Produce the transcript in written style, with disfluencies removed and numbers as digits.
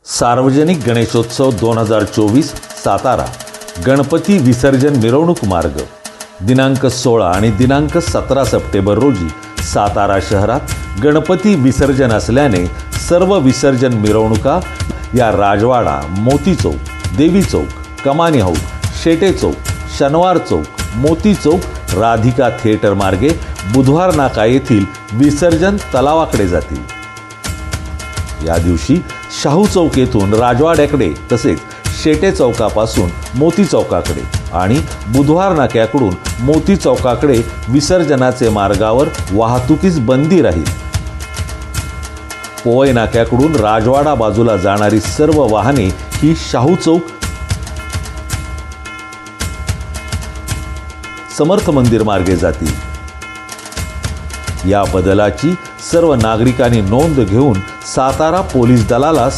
सार्वजनिक गणेशोत्सव 2024 सातारा गणपती विसर्जन मिरवणूक मार्ग दिनांक 16 आणि दिनांक 17 सप्टेंबर रोजी सातारा शहरात गणपती विसर्जन असल्याने सर्व विसर्जन मिरवणुका या राजवाडा, मोती चौक, देवी चौक, कमानी हाऊस, शेटे चौक, शनिवार चौक, मोती चौक, राधिका थिएटर मार्गे बुधवार नाका येथील विसर्जन तलावाकडे जातील। या दिवशी शाहू चौक येथून राजवाड्याकडे तसेच शेटे चौकापासून मोती चौकाकडे आणि बुधवार नाक्याकडून मोती चौकाकडे विसर्जनाचे मार्गावर वाहतुकीस बंदी राहील। पोवई नाक्याकडून राजवाडा बाजूला जाणारी सर्व वाहने ही शाहू चौक, समर्थ मंदिर मार्गे जातील। या बदलाची सर्व नागरिकांनी नोंद घेऊन सातारा पोलीस दलाला